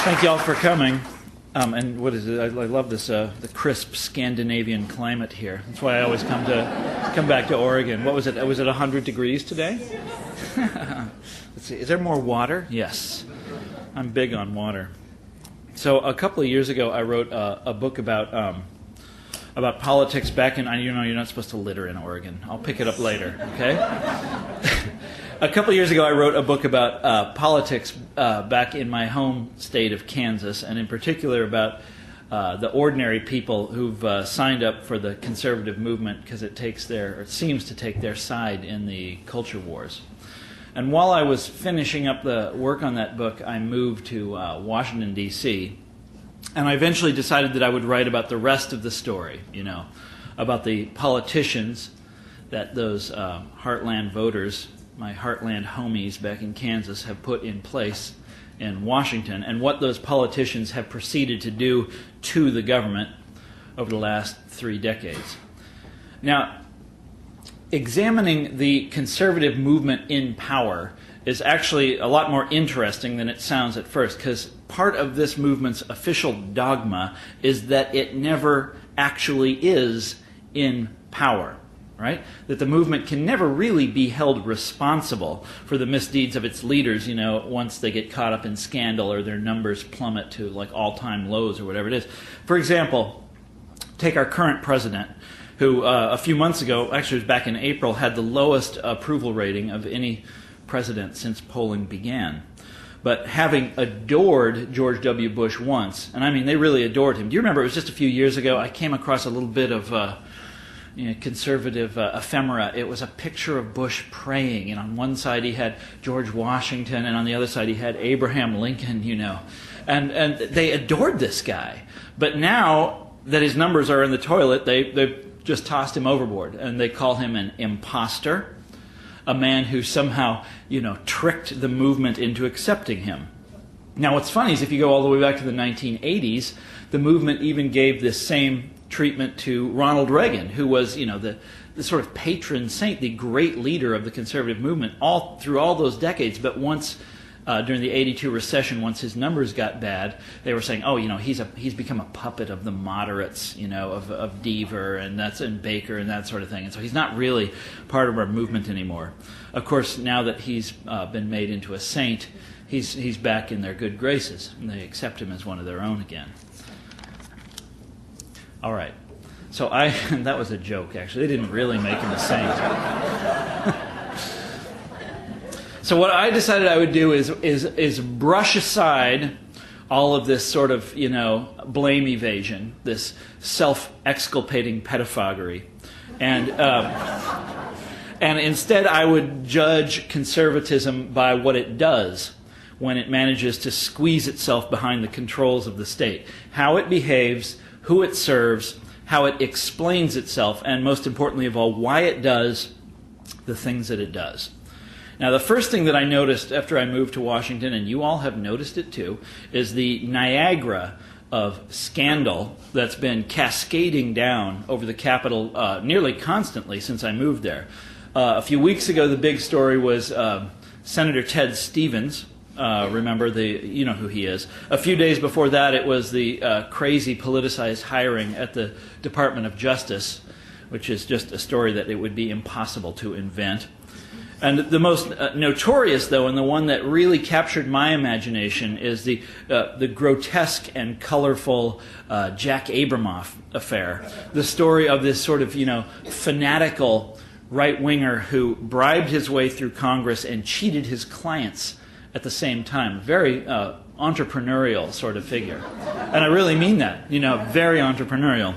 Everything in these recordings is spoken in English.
Thank you all for coming. And what is it? I love this the crisp Scandinavian climate here. That's why I always come back to Oregon. What was it? Was it 100 degrees today? Let's see. Is there more water? Yes. I'm big on water. So a couple of years ago, I wrote a book about politics back in. You know, you're not supposed to litter in Oregon. I'll pick it up later. Okay. A couple of years ago, I wrote a book about politics back in my home state of Kansas, and in particular about the ordinary people who've signed up for the conservative movement because it seems to take their side in the culture wars. And while I was finishing up the work on that book, I moved to Washington, D.C., and I eventually decided that I would write about the rest of the story, you know, about the politicians that those Heartland voters, my Heartland homies back in Kansas, have put in place in Washington, and what those politicians have proceeded to do to the government over the last 3 decades. Now, examining the conservative movement in power is actually a lot more interesting than it sounds at first, because part of this movement's official dogma is that it never actually is in power. Right? That the movement can never really be held responsible for the misdeeds of its leaders, you know, once they get caught up in scandal or their numbers plummet to like all-time lows or whatever it is. For example, take our current president, who a few months ago, actually it was back in April, had the lowest approval rating of any president since polling began. But having adored George W. Bush once, and I mean they really adored him. Do you remember, it was just a few years ago, I came across a little bit of conservative ephemera. It was a picture of Bush praying, and on one side he had George Washington, and on the other side he had Abraham Lincoln, you know. And they adored this guy. But now that his numbers are in the toilet, they've just tossed him overboard, and they call him an imposter, a man who somehow, you know, tricked the movement into accepting him. Now what's funny is if you go all the way back to the 1980s, the movement even gave this same treatment to Ronald Reagan, who was, you know, the sort of patron saint, the great leader of the conservative movement all through all those decades. But once, during the '82 recession, once his numbers got bad, they were saying, oh, you know, he's become a puppet of the moderates, you know, of Deaver and Baker and that sort of thing. And so he's not really part of our movement anymore. Of course, now that he's been made into a saint, he's back in their good graces, and they accept him as one of their own again. All right, so that was a joke, actually. They didn't really make him a saint. So what I decided I would do is brush aside all of this sort of, you know, blame evasion, this self-exculpating pedophagy, and instead I would judge conservatism by what it does when it manages to squeeze itself behind the controls of the state, how it behaves, who it serves, how it explains itself, and most importantly of all, why it does the things that it does. Now, the first thing that I noticed after I moved to Washington, and you all have noticed it too, is the Niagara of scandal that's been cascading down over the Capitol nearly constantly since I moved there. A few weeks ago, the big story was Senator Ted Stevens. Remember, you know who he is. A few days before that, it was the crazy politicized hiring at the Department of Justice, which is just a story that it would be impossible to invent. And the most notorious, though, and the one that really captured my imagination is the grotesque and colorful Jack Abramoff affair. The story of this sort of, you know, fanatical right-winger who bribed his way through Congress and cheated his clients at the same time. Very entrepreneurial sort of figure. And I really mean that, you know, very entrepreneurial.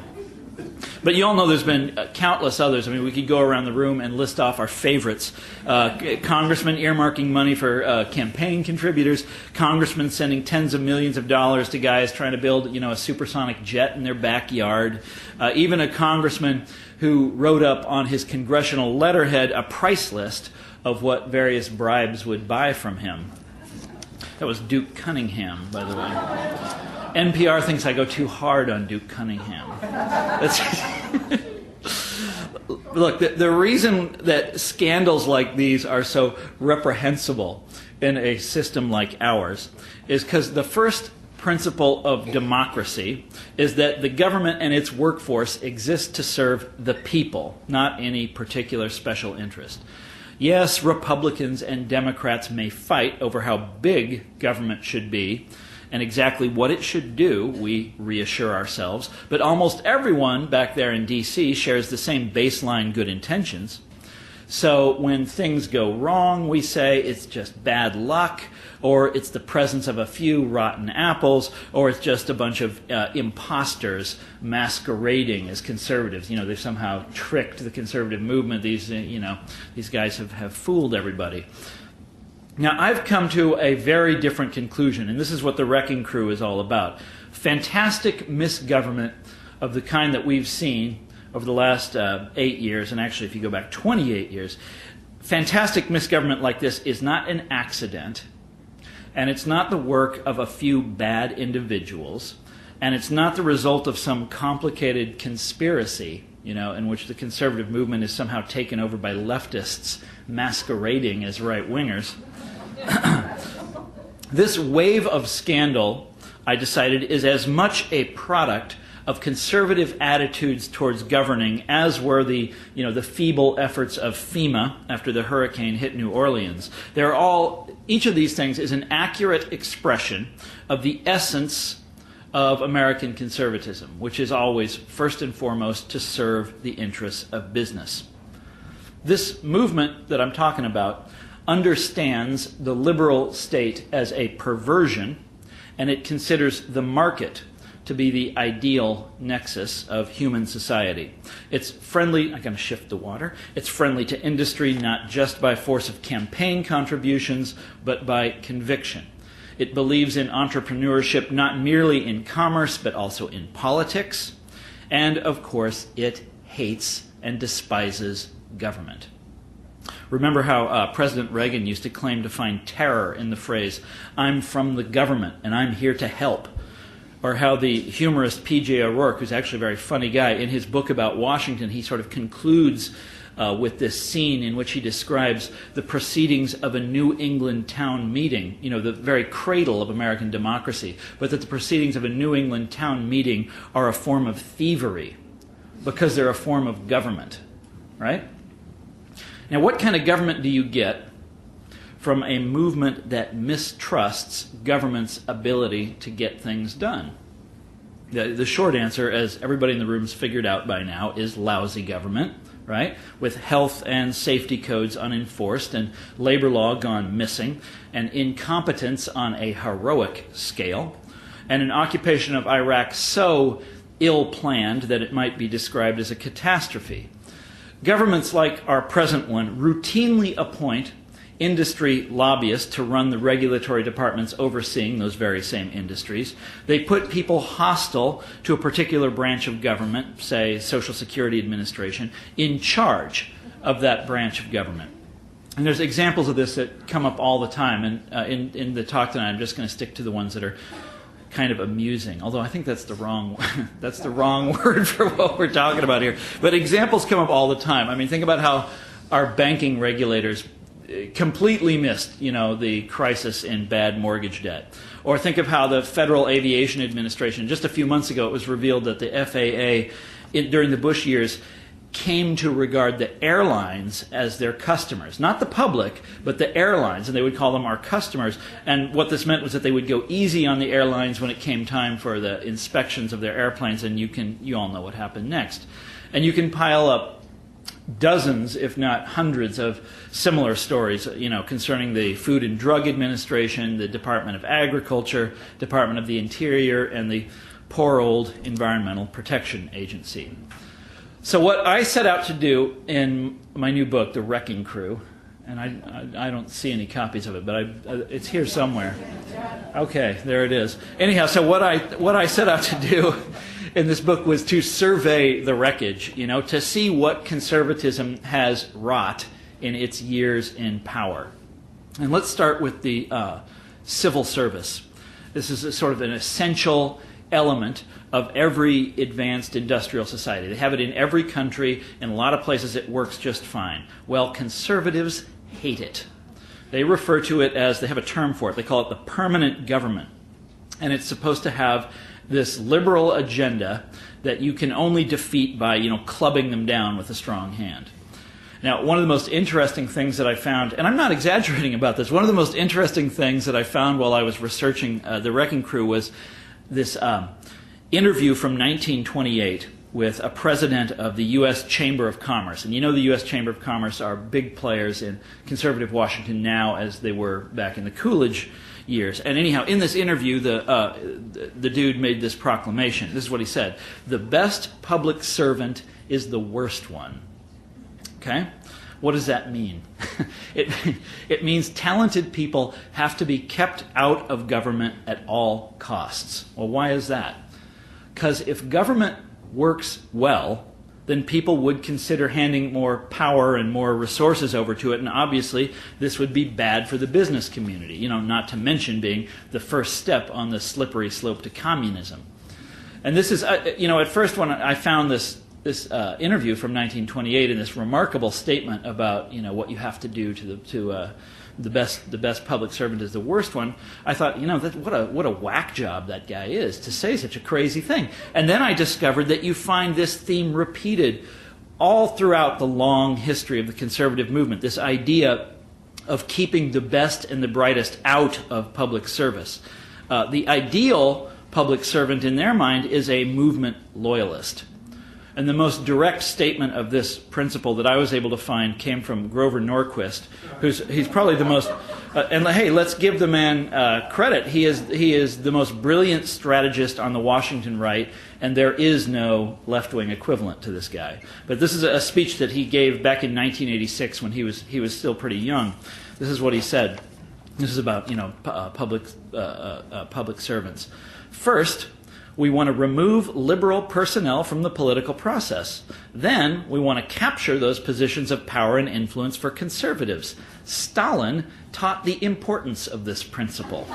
But you all know there's been countless others. I mean, we could go around the room and list off our favorites. Congressmen earmarking money for campaign contributors, congressmen sending tens of millions of dollars to guys trying to build, you know, a supersonic jet in their backyard. Even a congressman who wrote up on his congressional letterhead a price list of what various bribes would buy from him. That was Duke Cunningham, by the way. NPR thinks I go too hard on Duke Cunningham. Look, the reason that scandals like these are so reprehensible in a system like ours is because the first principle of democracy is that the government and its workforce exist to serve the people, not any particular special interest. Yes, Republicans and Democrats may fight over how big government should be and exactly what it should do, we reassure ourselves, but almost everyone back there in D.C. shares the same baseline good intentions. So when things go wrong, we say it's just bad luck, or it's the presence of a few rotten apples, or it's just a bunch of imposters masquerading as conservatives. You know, they've somehow tricked the conservative movement. These guys have fooled everybody. Now, I've come to a very different conclusion, and this is what the Wrecking Crew is all about. Fantastic misgovernment of the kind that we've seen over the last 8 years, and actually if you go back 28 years, fantastic misgovernment like this is not an accident, and it's not the work of a few bad individuals, and it's not the result of some complicated conspiracy, in which the conservative movement is somehow taken over by leftists masquerading as right-wingers. This wave of scandal, I decided, is as much a product of conservative attitudes towards governing as were the feeble efforts of FEMA after the hurricane hit New Orleans. Each of these things is an accurate expression of the essence of American conservatism, which is always, first and foremost, to serve the interests of business. This movement that I'm talking about understands the liberal state as a perversion, and it considers the market to be the ideal nexus of human society. It's friendly, I'm going to shift the water, it's friendly to industry not just by force of campaign contributions, but by conviction. It believes in entrepreneurship not merely in commerce, but also in politics. And, of course, it hates and despises government. Remember how President Reagan used to claim to find terror in the phrase, "I'm from the government and I'm here to help." Or how the humorist P.J. O'Rourke, who's actually a very funny guy, in his book about Washington, he sort of concludes with this scene in which he describes the proceedings of a New England town meeting, the very cradle of American democracy, but that the proceedings of a New England town meeting are a form of thievery because they're a form of government, right? Now, what kind of government do you get from a movement that mistrusts government's ability to get things done? The short answer, as everybody in the room's figured out by now, is lousy government, right? With health and safety codes unenforced and labor law gone missing and incompetence on a heroic scale and an occupation of Iraq so ill-planned that it might be described as a catastrophe. Governments like our present one routinely appoint industry lobbyists to run the regulatory departments overseeing those very same industries. They put people hostile to a particular branch of government, say Social Security Administration, in charge of that branch of government. And there's examples of this that come up all the time, and in the talk tonight I'm just going to stick to the ones that are kind of amusing, although I think that's the wrong word for what we're talking about here. But examples come up all the time. I mean, think about how our banking regulators completely missed, the crisis in bad mortgage debt. Or think of how the Federal Aviation Administration, just a few months ago, it was revealed that the FAA, during the Bush years, came to regard the airlines as their customers. Not the public, but the airlines, and they would call them our customers. And what this meant was that they would go easy on the airlines when it came time for the inspections of their airplanes, and you all know what happened next. And you can pile up dozens, if not hundreds, of similar stories, concerning the Food and Drug Administration, the Department of Agriculture, Department of the Interior, and the poor old Environmental Protection Agency. So what I set out to do in my new book, The Wrecking Crew, and I don't see any copies of it, but it's here somewhere. Okay, there it is. Anyhow, so what I set out to do in this book was to survey the wreckage, to see what conservatism has wrought in its years in power. And let's start with the civil service. This is a sort of an essential element of every advanced industrial society. They have it in every country. In a lot of places it works just fine. Well, conservatives hate it. They refer to it as, they have a term for it, they call it the permanent government. and it's supposed to have this liberal agenda that you can only defeat by, clubbing them down with a strong hand. Now, one of the most interesting things that I found, and I'm not exaggerating about this, one of the most interesting things that I found while I was researching The Wrecking Crew was this interview from 1928 with a president of the U.S. Chamber of Commerce. And the U.S. Chamber of Commerce are big players in conservative Washington now as they were back in the Coolidge years. And anyhow, in this interview, the dude made this proclamation. This is what he said: "The best public servant is the worst one." Okay? What does that mean? It means talented people have to be kept out of government at all costs. Well, why is that? Because if government works well, then people would consider handing more power and more resources over to it, and obviously this would be bad for the business community, not to mention being the first step on the slippery slope to communism. And this is, at first when I found this interview from 1928 and this remarkable statement about what you have to do to the best public servant is the worst one, I thought, what a whack job that guy is to say such a crazy thing. And then I discovered that you find this theme repeated all throughout the long history of the conservative movement, this idea of keeping the best and the brightest out of public service. The ideal public servant in their mind is a movement loyalist. And the most direct statement of this principle that I was able to find came from Grover Norquist, he's probably the most, and hey, let's give the man credit. He is the most brilliant strategist on the Washington right, and there is no left-wing equivalent to this guy. But this is a speech that he gave back in 1986 when he was still pretty young. This is what he said. This is about public servants. First, we want to remove liberal personnel from the political process. Then we want to capture those positions of power and influence for conservatives. Stalin taught the importance of this principle.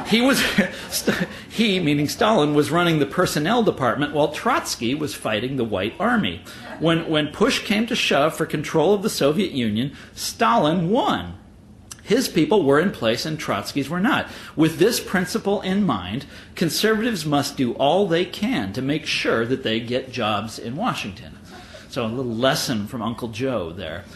He, meaning Stalin, was running the personnel department while Trotsky was fighting the White Army. When push came to shove for control of the Soviet Union, Stalin won. His people were in place and Trotsky's were not. With this principle in mind, conservatives must do all they can to make sure that they get jobs in Washington. So a little lesson from Uncle Joe there.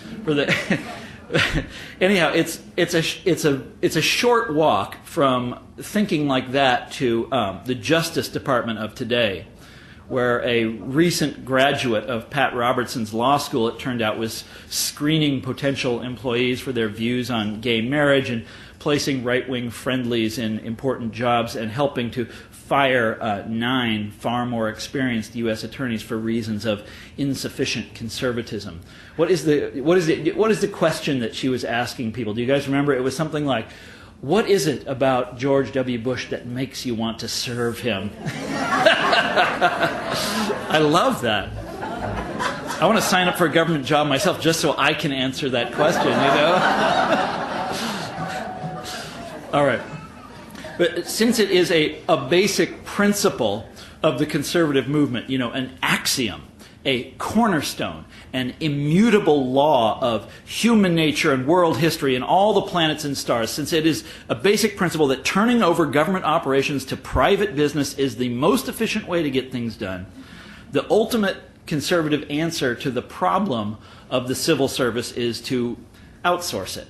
Anyhow, it's a short walk from thinking like that to the Justice Department of today, where a recent graduate of Pat Robertson's law school, it turned out, was screening potential employees for their views on gay marriage and placing right-wing friendlies in important jobs and helping to fire 9 far more experienced U.S. attorneys for reasons of insufficient conservatism. What is the question that she was asking people? Do you guys remember? It was something like, what is it about George W. Bush that makes you want to serve him? I love that. I want to sign up for a government job myself just so I can answer that question, All right. But since it is a basic principle of the conservative movement, an axiom, a cornerstone, an immutable law of human nature and world history and all the planets and stars, since it is a basic principle that turning over government operations to private business is the most efficient way to get things done, the ultimate conservative answer to the problem of the civil service is to outsource it,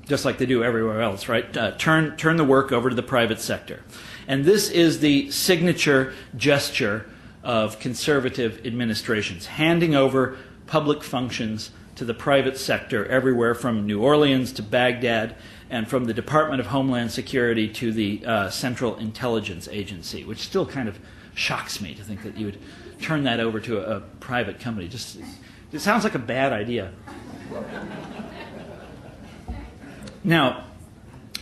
just like they do everywhere else, right? Turn the work over to the private sector. And this is the signature gesture of conservative administrations, handing over public functions to the private sector everywhere from New Orleans to Baghdad and from the Department of Homeland Security to the Central Intelligence Agency, which still kind of shocks me to think that you would turn that over to a private company. It sounds like a bad idea. Now,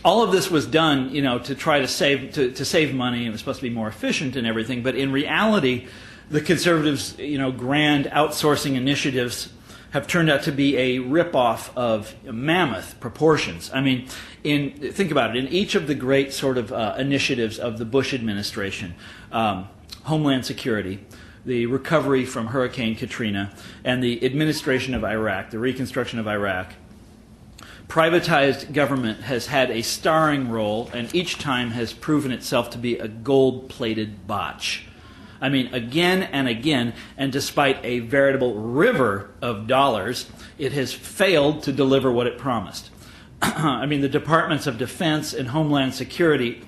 all of this was done, to try to save money. It was supposed to be more efficient and everything. But in reality, the conservatives, grand outsourcing initiatives have turned out to be a ripoff of mammoth proportions. I mean, think about it. In each of the great sort of initiatives of the Bush administration, Homeland Security, the recovery from Hurricane Katrina, and the administration of Iraq, the reconstruction of Iraq, privatized government has had a starring role, and each time has proven itself to be a gold-plated botch. I mean, again and again, and despite a veritable river of dollars, it has failed to deliver what it promised. I mean, the Departments of Defense and Homeland Security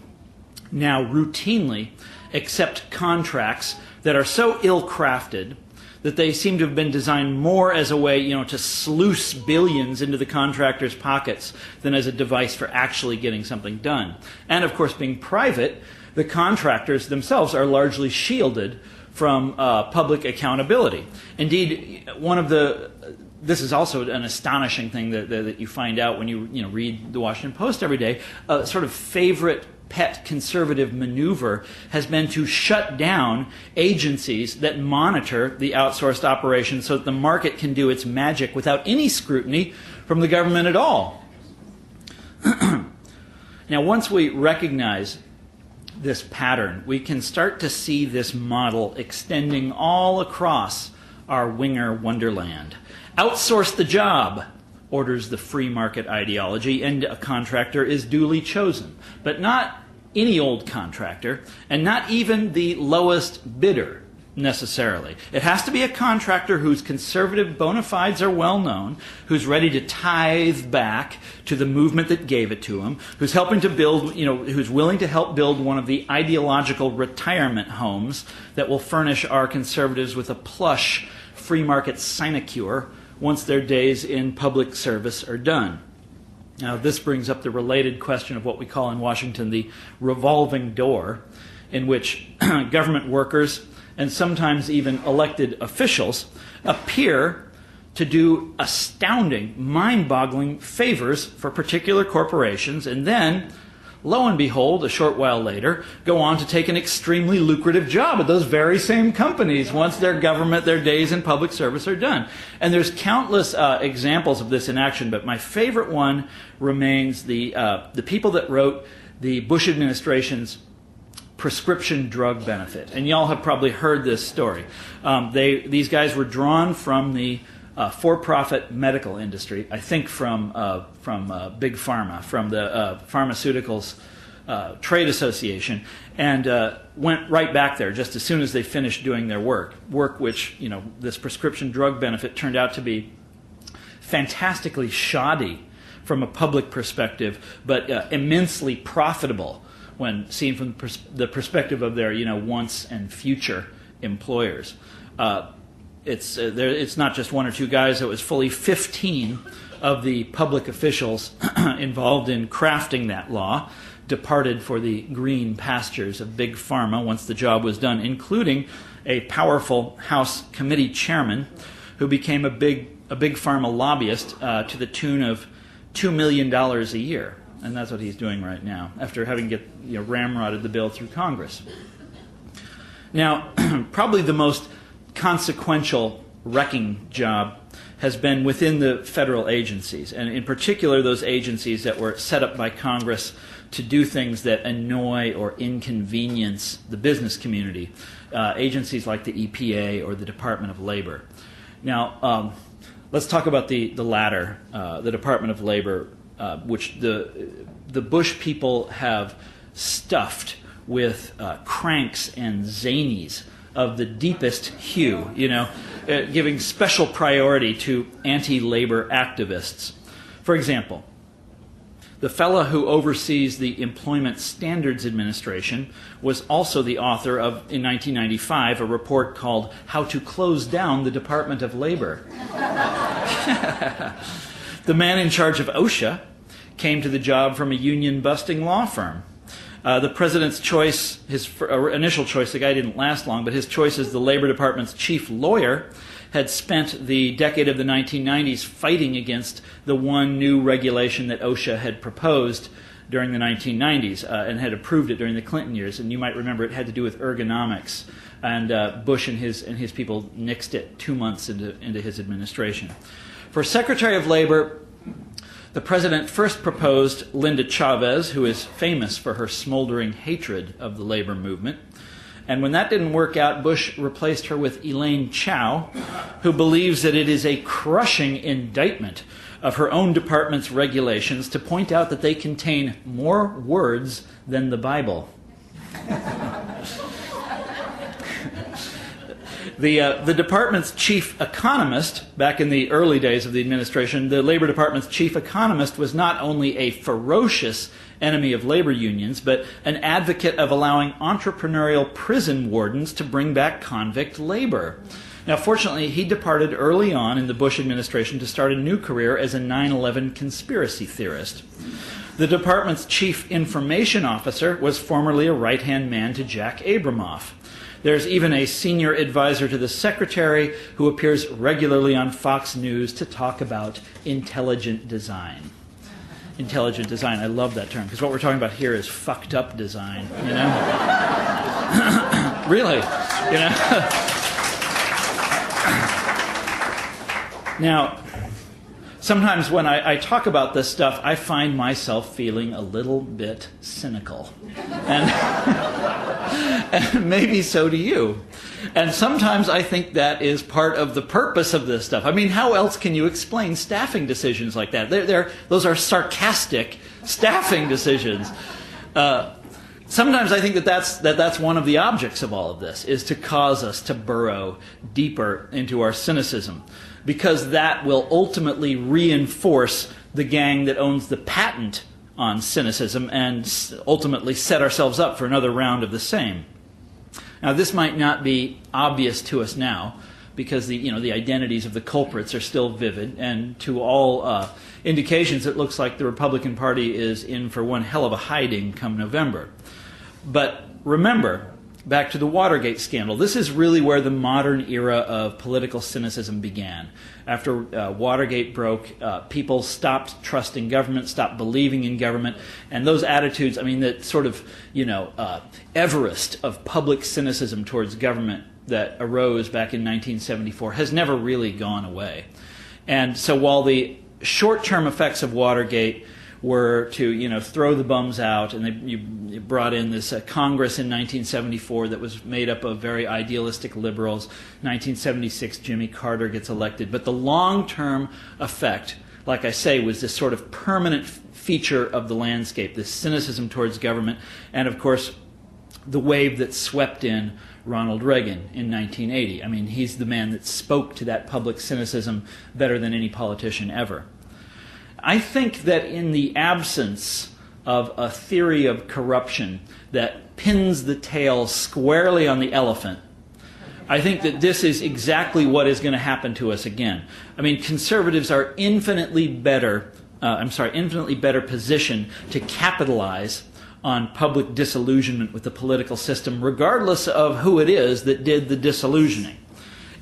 now routinely accept contracts that are so ill-crafted that they seem to have been designed more as a way, to sluice billions into the contractors' pockets than as a device for actually getting something done. And of course, being private, the contractors themselves are largely shielded from public accountability. Indeed, this is also an astonishing thing that you find out when you read the Washington Post every day. A sort of favorite pet conservative maneuver has been to shut down agencies that monitor the outsourced operations so that the market can do its magic without any scrutiny from the government at all. Now, once we recognize this pattern, we can start to see this model extending all across our winger wonderland. Outsource the job, orders the free market ideology, and a contractor is duly chosen. But not any old contractor, and not even the lowest bidder, necessarily. It has to be a contractor whose conservative bona fides are well known, who's ready to tithe back to the movement that gave it to him, who's helping to build, who's willing to help build one of the ideological retirement homes that will furnish our conservatives with a plush free market sinecure once their days in public service are done. Now, this brings up the related question of what we call in Washington the revolving door, in which government workers and sometimes even elected officials appear to do astounding, mind-boggling favors for particular corporations, and then, lo and behold, a short while later, go on to take an extremely lucrative job at those very same companies once their days in public service are done. And there's countless examples of this in action, but my favorite one remains the people that wrote the Bush administration's prescription drug benefit. And y'all have probably heard this story. These guys were drawn from the for-profit medical industry, I think from Big Pharma, from the Pharmaceuticals Trade Association, and went right back there just as soon as they finished doing their work which, this prescription drug benefit turned out to be fantastically shoddy from a public perspective, but immensely profitable when seen from the perspective of their, once and future employers. It's not just one or two guys. It was fully 15 of the public officials involved in crafting that law departed for the green pastures of Big Pharma once the job was done, including a powerful House committee chairman who became a big Pharma lobbyist to the tune of $2 million a year. And that's what he's doing right now, after having ramrodded the bill through Congress. Now, probably the most consequential wrecking job has been within the federal agencies, and in particular those agencies that were set up by Congress to do things that annoy or inconvenience the business community, agencies like the EPA or the Department of Labor. Now, let's talk about the latter, the Department of Labor, which the Bush people have stuffed with cranks and zanies of the deepest hue, giving special priority to anti-labor activists. For example, the fellow who oversees the Employment Standards Administration was also the author of, in 1995, a report called How to Close Down the Department of Labor. The man in charge of OSHA came to the job from a union-busting law firm. The president's choice, his initial choice, the guy didn't last long, but his choice as the Labor Department's chief lawyer had spent the decade of the 1990s fighting against the one new regulation that OSHA had proposed during the 1990s and had approved it during the Clinton years. And you might remember it had to do with ergonomics. And Bush and his people nixed it 2 months into his administration. For Secretary of Labor, the president first proposed Linda Chavez, who is famous for her smoldering hatred of the labor movement. And when that didn't work out, Bush replaced her with Elaine Chao, who believes that it is a crushing indictment of her own department's regulations to point out that they contain more words than the Bible. The department's chief economist, back in the early days of the administration, the Labor Department's chief economist was not only a ferocious enemy of labor unions, but an advocate of allowing entrepreneurial prison wardens to bring back convict labor. Now, fortunately, he departed early on in the Bush administration to start a new career as a 9/11 conspiracy theorist. The department's chief information officer was formerly a right-hand man to Jack Abramoff. There's even a senior advisor to the secretary who appears regularly on Fox News to talk about intelligent design. Intelligent design, I love that term, because what we're talking about here is fucked up design, you know? Really, you know? Now, sometimes when I talk about this stuff, I find myself feeling a little bit cynical. And maybe so do you. And sometimes I think that is part of the purpose of this stuff. I mean, how else can you explain staffing decisions like that? Those are sarcastic staffing decisions. Sometimes I think that's one of the objects of all of this, is to cause us to burrow deeper into our cynicism, because that will ultimately reinforce the gang that owns the patent on cynicism and ultimately set ourselves up for another round of the same. Now, this might not be obvious to us now, because the identities of the culprits are still vivid, and to all indications, it looks like the Republican Party is in for one hell of a hiding come November. But remember, back to the Watergate scandal, this is really where the modern era of political cynicism began. After Watergate broke, people stopped trusting government, stopped believing in government, and those attitudes, I mean, that sort of, Everest of public cynicism towards government that arose back in 1974 has never really gone away. And so while the short-term effects of Watergate were to, throw the bums out, and you brought in this Congress in 1974 that was made up of very idealistic liberals. 1976, Jimmy Carter gets elected. But the long-term effect, like I say, was this sort of permanent feature of the landscape, this cynicism towards government, and of course, the wave that swept in Ronald Reagan in 1980. I mean, he's the man that spoke to that public cynicism better than any politician ever. I think that in the absence of a theory of corruption that pins the tail squarely on the elephant, I think that this is exactly what is going to happen to us again. I mean, conservatives are infinitely better positioned to capitalize on public disillusionment with the political system, regardless of who it is that did the disillusioning.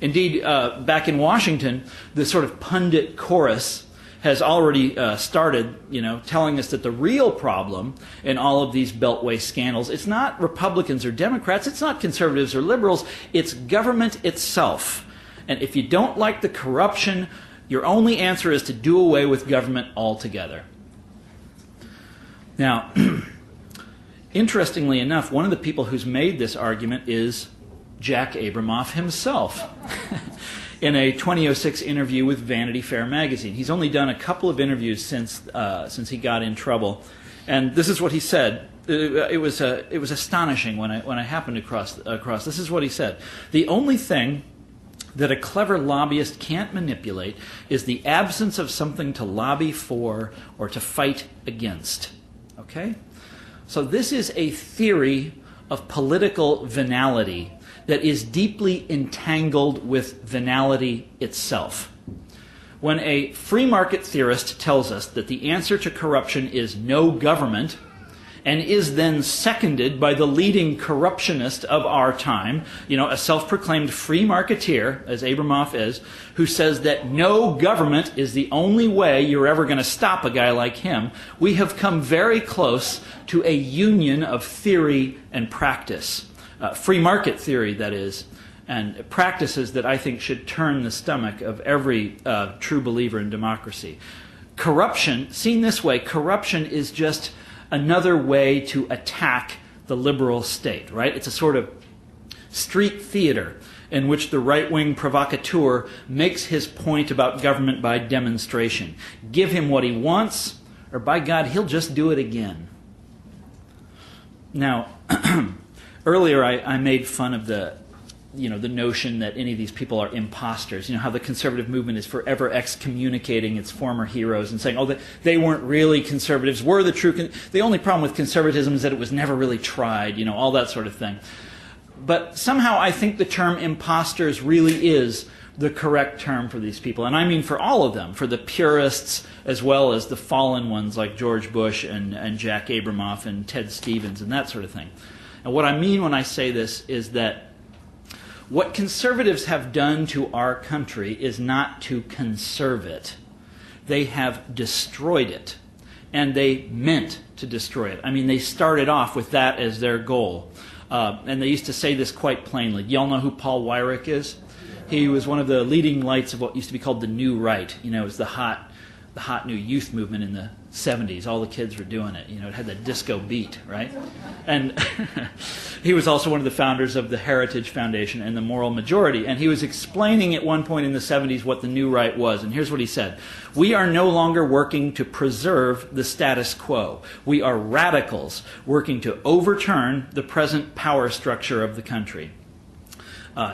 Indeed, back in Washington, the sort of pundit chorus has already started, telling us that the real problem in all of these Beltway scandals, it's not Republicans or Democrats, it's not conservatives or liberals, it's government itself. And if you don't like the corruption, your only answer is to do away with government altogether. Now, interestingly enough, one of the people who's made this argument is Jack Abramoff himself. In a 2006 interview with Vanity Fair magazine. He's only done a couple of interviews since he got in trouble, and this is what he said. It was astonishing when I happened across. This is what he said: "The only thing that a clever lobbyist can't manipulate is the absence of something to lobby for or to fight against." Okay, so this is a theory of political venality that is deeply entangled with venality itself. When a free market theorist tells us that the answer to corruption is no government, and is then seconded by the leading corruptionist of our time, a self-proclaimed free marketeer, as Abramoff is, who says that no government is the only way you're ever going to stop a guy like him, we have come very close to a union of theory and practice. Free market theory, that is, and practices that I think should turn the stomach of every true believer in democracy. Corruption, seen this way, corruption is just another way to attack the liberal state, right? It's a sort of street theater. in which the right-wing provocateur makes his point about government by demonstration. Give him what he wants, or by God, he'll just do it again. Now, earlier I made fun of the notion that any of these people are imposters. You know, how the conservative movement is forever excommunicating its former heroes and saying, oh, they weren't really conservatives, we're the true... The only problem with conservatism is that it was never really tried, all that sort of thing. But somehow I think the term imposters really is the correct term for these people. And I mean for all of them, for the purists as well as the fallen ones like George Bush and Jack Abramoff and Ted Stevens and that sort of thing. And what I mean when I say this is that what conservatives have done to our country is not to conserve it. They have destroyed it. And they meant to destroy it. I mean, they started off with that as their goal. And they used to say this quite plainly. You all know who Paul Weyrich is? He was one of the leading lights of what used to be called the New Right. It was the hot new youth movement in the 70s. All the kids were doing it. It had that disco beat, right? And he was also one of the founders of the Heritage Foundation and the Moral Majority. And he was explaining at one point in the 70s what the New Right was. And here's what he said. We are no longer working to preserve the status quo. We are radicals working to overturn the present power structure of the country.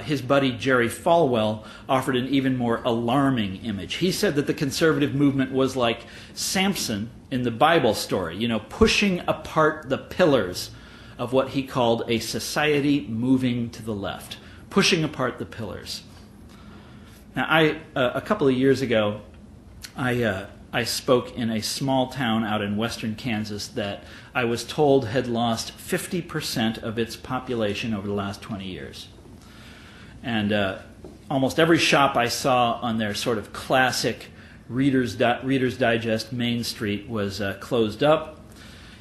His buddy Jerry Falwell offered an even more alarming image. He said that the conservative movement was like Samson in the Bible story, pushing apart the pillars of what he called a society moving to the left, pushing apart the pillars. Now, a couple of years ago, I spoke in a small town out in western Kansas that I was told had lost 50% of its population over the last 20 years. And almost every shop I saw on their sort of classic Reader's Digest Main Street was closed up.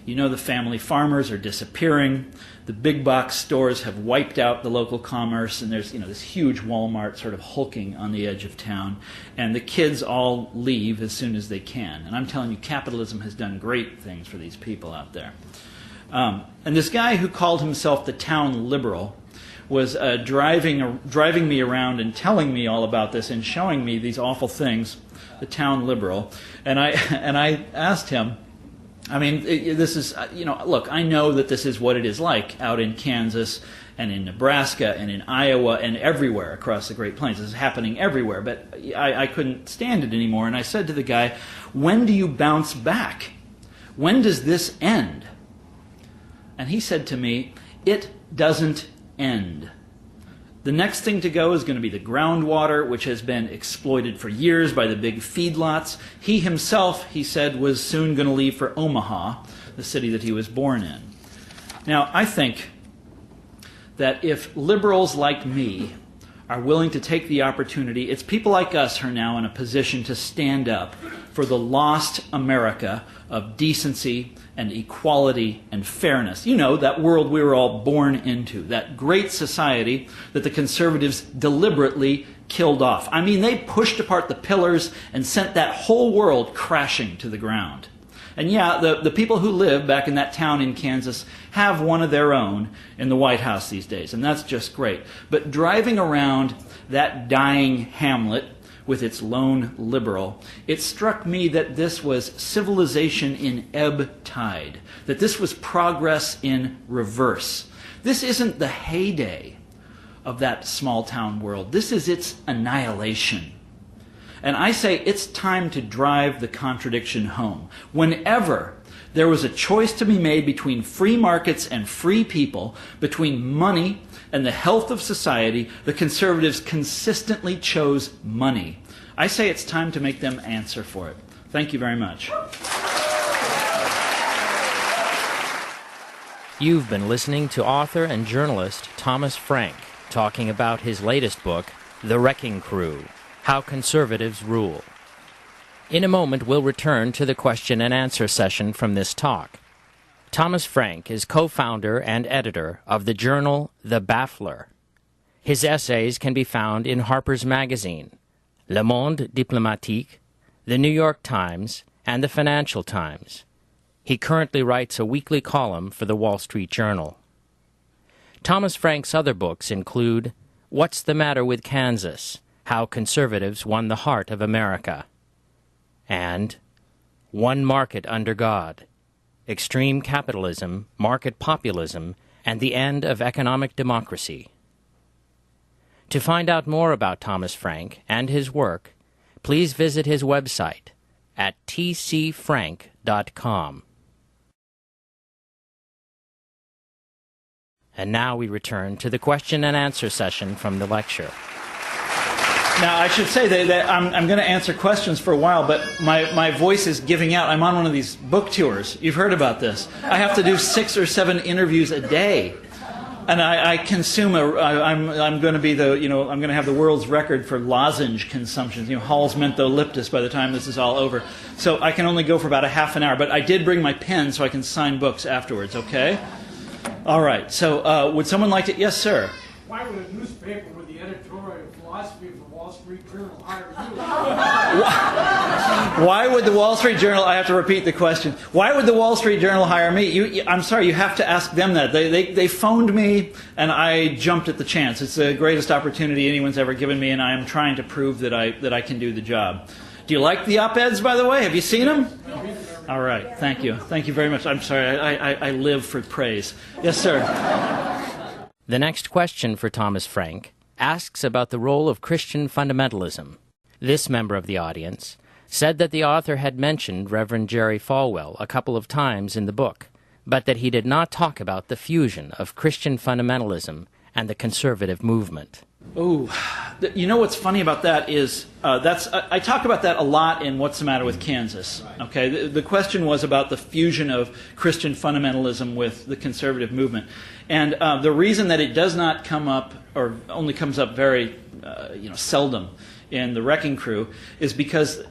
The family farmers are disappearing. The big box stores have wiped out the local commerce, and there's this huge Walmart sort of hulking on the edge of town. And the kids all leave as soon as they can. And I'm telling you, capitalism has done great things for these people out there. And this guy who called himself the town liberal was driving me around and telling me all about this and showing me these awful things, the town liberal. And I asked him, I mean, this is, look, I know that this is what it is like out in Kansas and in Nebraska and in Iowa and everywhere across the Great Plains. This is happening everywhere, but I couldn't stand it anymore. And I said to the guy, when do you bounce back? When does this end? And he said to me, it doesn't end. The next thing to go is going to be the groundwater, which has been exploited for years by the big feedlots. He himself, he said, was soon going to leave for Omaha, the city that he was born in. Now, I think that if liberals like me are willing to take the opportunity, it's people like us who are now in a position to stand up for the lost America of decency and equality and fairness. That world we were all born into, that great society that the conservatives deliberately killed off. I mean, they pushed apart the pillars and sent that whole world crashing to the ground. And yeah, the people who live back in that town in Kansas have one of their own in the White House these days, and that's just great. But driving around that dying hamlet with its lone liberal, it struck me that this was civilization in ebb tide, that this was progress in reverse. This isn't the heyday of that small town world. This is its annihilation. And I say it's time to drive the contradiction home. Whenever there was a choice to be made between free markets and free people, between money and the health of society, the conservatives consistently chose money. I say it's time to make them answer for it. Thank you very much. You've been listening to author and journalist Thomas Frank talking about his latest book, The Wrecking Crew: How Conservatives Rule. In a moment, we'll return to the question and answer session from this talk. Thomas Frank is co-founder and editor of the journal The Baffler. His essays can be found in Harper's Magazine, Le Monde Diplomatique, the New York Times, and the Financial Times. He currently writes a weekly column for the Wall Street Journal. Thomas Frank's other books include What's the Matter with Kansas? How Conservatives Won the Heart of America. And One Market Under God. Extreme Capitalism, Market Populism, and the End of Economic Democracy. To find out more about Thomas Frank and his work, please visit his website at tcfrank.com. And now we return to the question and answer session from the lecture. Now, I should say that I'm going to answer questions for a while, but my voice is giving out. I'm on one of these book tours. You've heard about this. I have to do 6 or 7 interviews a day. And I consume I'm going to be I'm going to have the world's record for lozenge consumption. Hall's mentholyptus by the time this is all over. So I can only go for about a half an hour. But I did bring my pen so I can sign books afterwards, okay? All right. So would someone like to? Yes, sir. Why would a newspaper with the editorial philosophy of the Wall Street Journal hire you? Why would the Wall Street Journal, I have to repeat the question, why would the Wall Street Journal hire me? I'm sorry, you have to ask them that. They phoned me, and I jumped at the chance. It's the greatest opportunity anyone's ever given me, and I am trying to prove that I can do the job. Do you like the op-eds, by the way? Have you seen them? All right, thank you. Thank you very much. I'm sorry, I live for praise. Yes, sir. The next question for Thomas Frank asks about the role of Christian fundamentalism. This member of the audience said that the author had mentioned Reverend Jerry Falwell a couple of times in the book, but that he did not talk about the fusion of Christian fundamentalism and the conservative movement. Oh, you know what's funny about that is I talk about that a lot in What's the Matter with Kansas. Okay, the question was about the fusion of Christian fundamentalism with the conservative movement, and the reason that it does not come up or only comes up very seldom in the Wrecking Crew is because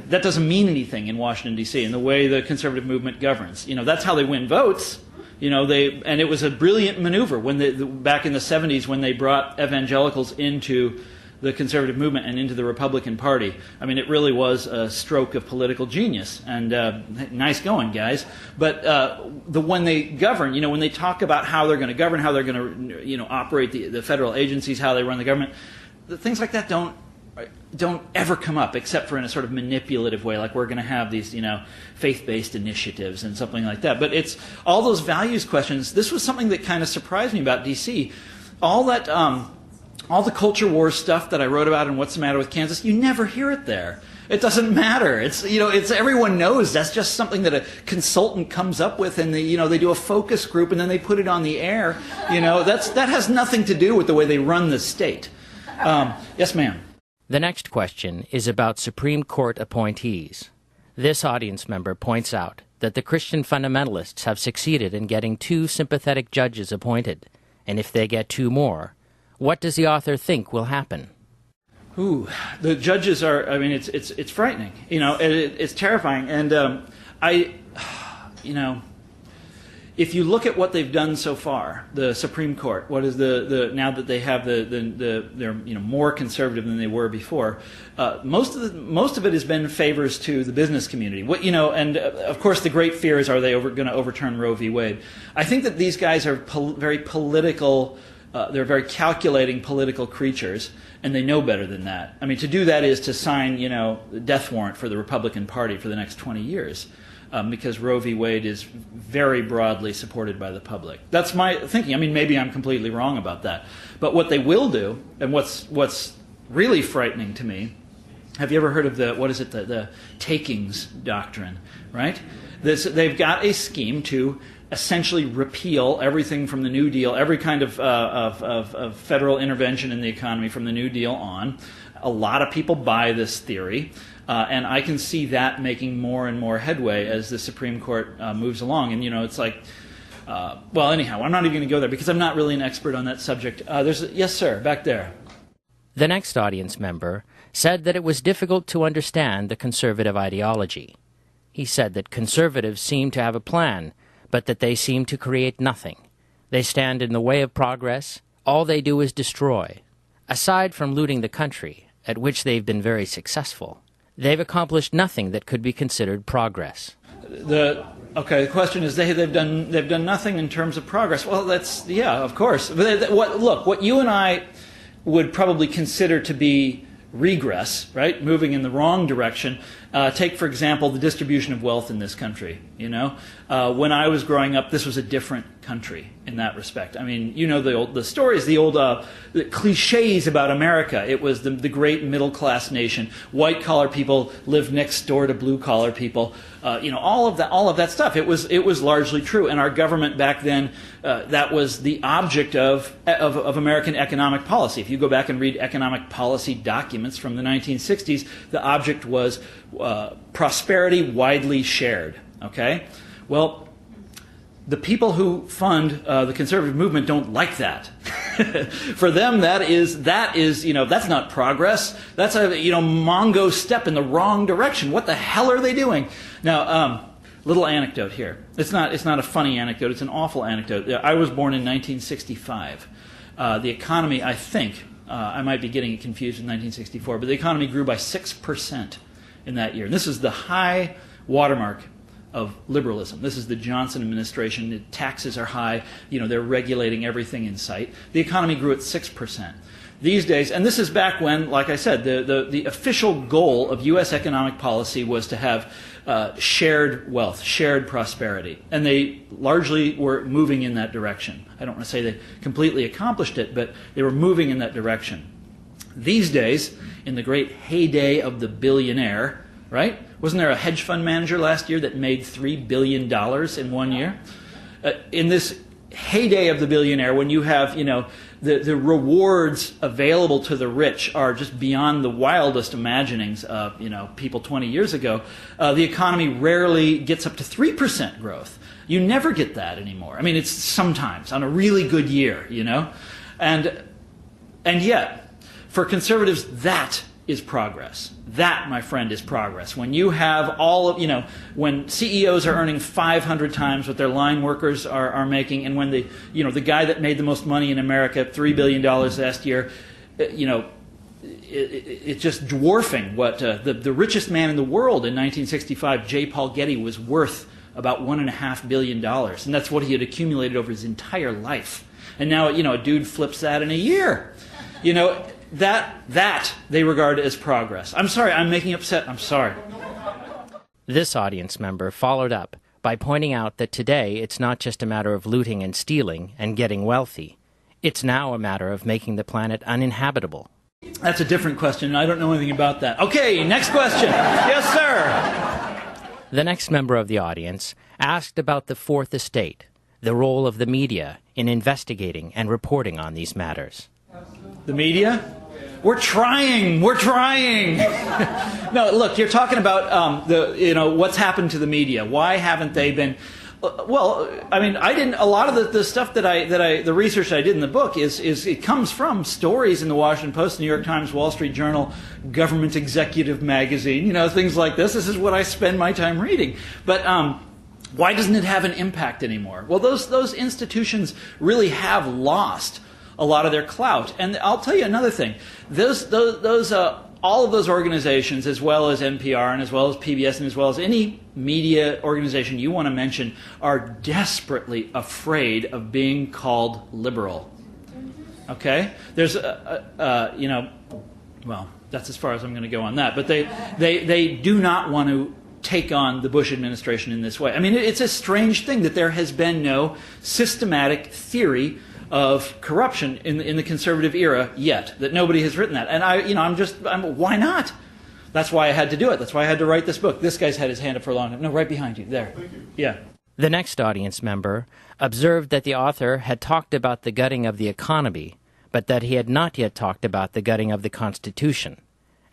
that doesn't mean anything in Washington D.C. in the way the conservative movement governs. That's how they win votes. And it was a brilliant maneuver back in the 70s when they brought evangelicals into the conservative movement and into the Republican Party. I mean, it really was a stroke of political genius. And nice going, guys. But when they govern, when they talk about how they're going to govern, how they're going to, operate the federal agencies, how they run the government, things like that don't ever come up except for in a sort of manipulative way, like we're going to have these, faith-based initiatives and something like that. But it's all those values questions. This was something that kind of surprised me about D.C. All the culture war stuff that I wrote about in What's the Matter with Kansas, you never hear it there. It doesn't matter. It's everyone knows that's just something that a consultant comes up with, and they do a focus group and then they put it on the air. That has nothing to do with the way they run the state. Yes, ma'am. The next question is about Supreme Court appointees. This audience member points out that the Christian fundamentalists have succeeded in getting 2 sympathetic judges appointed, and if they get 2 more, what does the author think will happen? Ooh, the judges are, it's frightening. It's terrifying. And if you look at what they've done so far, the Supreme Court, what is now that they have they're more conservative than they were before, most of it has been favors to the business community. And of course the great fear is, are they going to overturn Roe v. Wade? I think that these guys are very political. They're very calculating political creatures, and they know better than that. I mean, to do that is to sign, the death warrant for the Republican Party for the next 20 years. Because Roe v. Wade is very broadly supported by the public. That's my thinking. I mean, maybe I'm completely wrong about that. But what they will do, and what's really frightening to me, have you ever heard of the takings doctrine, right? They've got a scheme to essentially repeal everything from the New Deal, every kind of federal intervention in the economy from the New Deal on. A lot of people buy this theory. And I can see that making more and more headway as the Supreme Court moves along. And, it's like, anyhow, I'm not even going to go there because I'm not really an expert on that subject. Yes, sir, back there. The next audience member said that it was difficult to understand the conservative ideology. He said that conservatives seem to have a plan, but that they seem to create nothing. They stand in the way of progress. All they do is destroy. Aside from looting the country, at which they've been very successful, they've accomplished nothing that could be considered progress. The Okay, the question is they've done nothing in terms of progress. Well, yeah, of course. But what you and I would probably consider to be regress, right? Moving in the wrong direction. Take, for example, the distribution of wealth in this country. When I was growing up, this was a different country in that respect. I mean, the stories, the cliches about America. It was the great middle class nation. White collar people lived next door to blue collar people. All of that stuff. It was largely true. And our government back then, that was the object of American economic policy. If you go back and read economic policy documents from the 1960s, the object was prosperity widely shared. Okay? Well, the people who fund the conservative movement don't like that. For them, that's not progress. That's a Mongo step in the wrong direction. What the hell are they doing? Now, little anecdote here. It's not a funny anecdote. It's an awful anecdote. I was born in 1965. The economy, I think, I might be getting it confused with 1964, but the economy grew by 6% in that year. And this is the high watermark of liberalism. This is the Johnson administration. The taxes are high. They're regulating everything in sight. The economy grew at 6%. These days, and this is back when, like I said, the official goal of U.S. economic policy was to have shared wealth, shared prosperity. And they largely were moving in that direction. I don't want to say they completely accomplished it, but they were moving in that direction. These days, in the great heyday of the billionaire, right? Wasn't there a hedge fund manager last year that made $3 billion in 1 year? In this heyday of the billionaire, when you have, the rewards available to the rich are just beyond the wildest imaginings of, people 20 years ago, the economy rarely gets up to 3% growth. You never get that anymore. I mean, it's sometimes on a really good year, And yet, for conservatives, that is progress. That, my friend, is progress. When you have when CEOs are earning 500 times what their line workers are making, and when the guy that made the most money in America, $3 billion last year, it's just dwarfing what the richest man in the world in 1965, J. Paul Getty, was worth about $1.5 billion, and that's what he had accumulated over his entire life. And now, a dude flips that in a year. That they regard as progress. I'm sorry, I'm making upset. I'm sorry. This audience member followed up by pointing out that today it's not just a matter of looting and stealing and getting wealthy. It's now a matter of making the planet uninhabitable. That's a different question, and I don't know anything about that. Okay, next question. Yes, sir. The next member of the audience asked about the Fourth Estate, the role of the media in investigating and reporting on these matters. The media? We're trying. No, look, you're talking about what's happened to the media. Why haven't they been? Well, I mean, I didn't. A lot of the stuff the research I did in the book it comes from stories in the Washington Post, New York Times, Wall Street Journal, Government Executive Magazine. Things like this. This is what I spend my time reading. But why doesn't it have an impact anymore? Well, those institutions really have lost a lot of their clout. And I'll tell you another thing. All of those organizations, as well as NPR and as well as PBS and as well as any media organization you want to mention, are desperately afraid of being called liberal. Okay? There's well, that's as far as I'm going to go on that. But they do not want to take on the Bush administration in this way. I mean, it's a strange thing that there has been no systematic theory of corruption in the conservative era yet, that nobody has written that. And why not? That's why I had to do it. That's why I had to write this book. This guy's had his hand up for a long time. No, right behind you. There. Thank you. Yeah. The next audience member observed that the author had talked about the gutting of the economy, but that he had not yet talked about the gutting of the Constitution,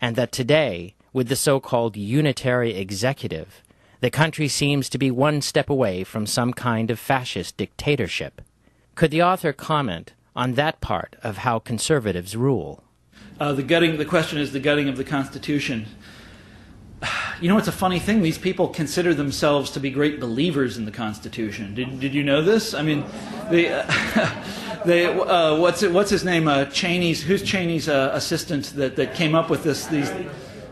and that today, with the so-called unitary executive, the country seems to be one step away from some kind of fascist dictatorship. Could the author comment on that part of how conservatives rule? The question is the gutting of the Constitution. It's a funny thing. These people consider themselves to be great believers in the Constitution. Did you know this? I mean, what's his name? Cheney's assistant that came up with these.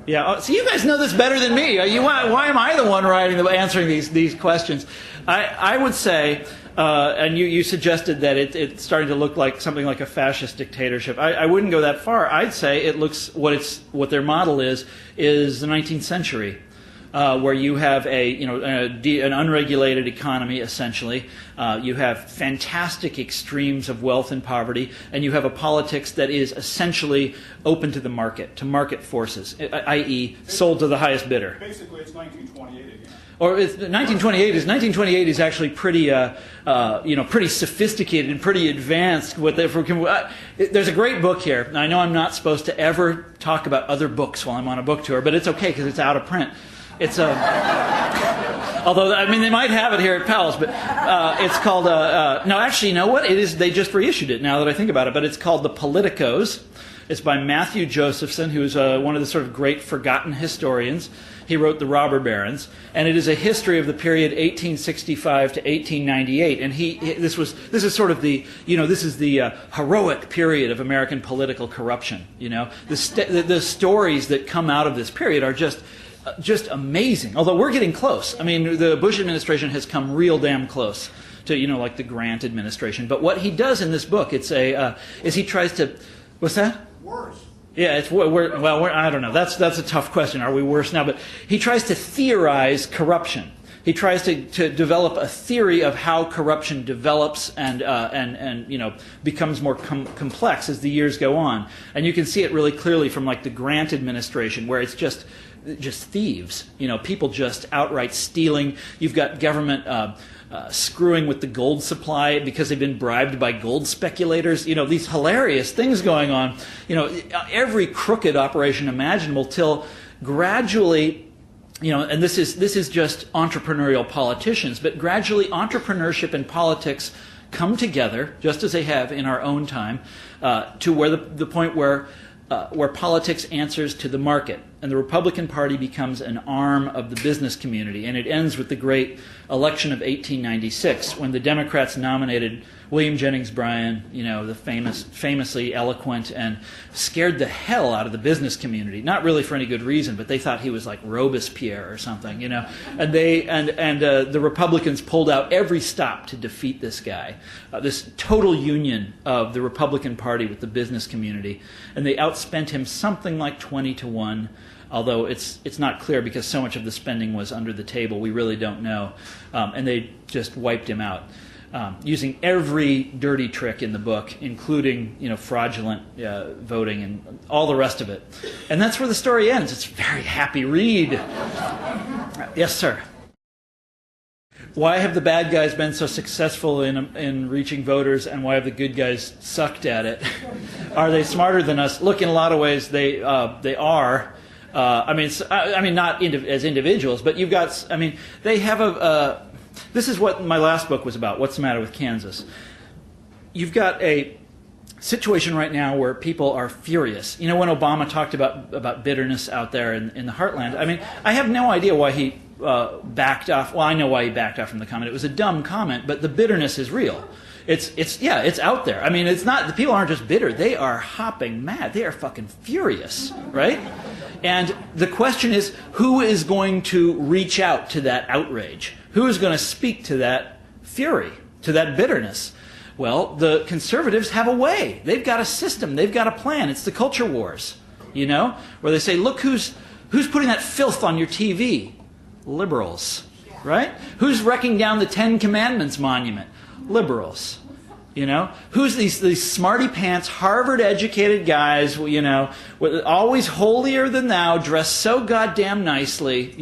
Yeah. So you guys know this better than me. Why am I the one answering these questions? I would say, and you suggested that it's starting to look like something like a fascist dictatorship. I wouldn't go that far. I'd say it looks what their model is the 19th century. Where you have an unregulated economy, essentially. You have fantastic extremes of wealth and poverty, and you have a politics that is essentially open to the market, to market forces, i.e., sold to the highest bidder. Basically, it's 1928 again. Or 1928 is actually pretty pretty sophisticated and pretty advanced. There's a great book here. And I know I'm not supposed to ever talk about other books while I'm on a book tour, but it's okay because it's out of print. It's although I mean they might have it here at Powell's, but it's called no, actually, you know what? It is. They just reissued it now that I think about it, but it's called The Politicos. It's by Matthew Josephson, who's one of the sort of great forgotten historians. He wrote The Robber Barons, and it is a history of the period 1865 to 1898. And this is sort of the heroic period of American political corruption. The stories that come out of this period are just amazing. Although we're getting close. I mean, the Bush administration has come real damn close to like the Grant administration. But what he does in this book, is he tries to, what's that? Worse. Yeah, I don't know. That's a tough question. Are we worse now? But he tries to theorize corruption. He tries to develop a theory of how corruption develops and becomes more complex as the years go on. And you can see it really clearly from like the Grant administration, where it's just thieves. People just outright stealing. You've got government screwing with the gold supply because they've been bribed by gold speculators. These hilarious things going on. Every crooked operation imaginable till gradually, and this is just entrepreneurial politicians, but gradually entrepreneurship and politics come together, just as they have in our own time, to where the point where politics answers to the market, and the Republican Party becomes an arm of the business community. And it ends with the great election of 1896, when the Democrats nominated William Jennings Bryan, the famously eloquent, and scared the hell out of the business community. Not really for any good reason, but they thought he was like Robespierre or something, And the Republicans pulled out every stop to defeat this guy. This total union of the Republican Party with the business community, and they outspent him something like 20-1. Although it's not clear because so much of the spending was under the table, we really don't know, and they just wiped him out. Using every dirty trick in the book, including fraudulent voting and all the rest of it. And that's where the story ends. It's a very happy read. Yes, sir. Why have the bad guys been so successful in reaching voters, and why have the good guys sucked at it? Are they smarter than us? Look, in a lot of ways, they are. I mean, not as individuals, but you've got. I mean, they have this is what my last book was about. What's the matter with Kansas? You've got a situation right now where people are furious. When Obama talked about bitterness out there in the heartland, I mean, I have no idea why he backed off. Well, I know why he backed off from the comment. It was a dumb comment, but the bitterness is real. It's out there. I mean, it's not. The people aren't just bitter; they are hopping mad. They are fucking furious, right? And the question is, who is going to reach out to that outrage? Who is going to speak to that fury, to that bitterness? Well, the conservatives have a way. They've got a system. They've got a plan. It's the culture wars, where they say, look, who's putting that filth on your TV? Liberals, right? Who's wrecking down the Ten Commandments monument? Liberals. Who's these smarty pants, Harvard-educated guys, always holier than thou, dressed so goddamn nicely,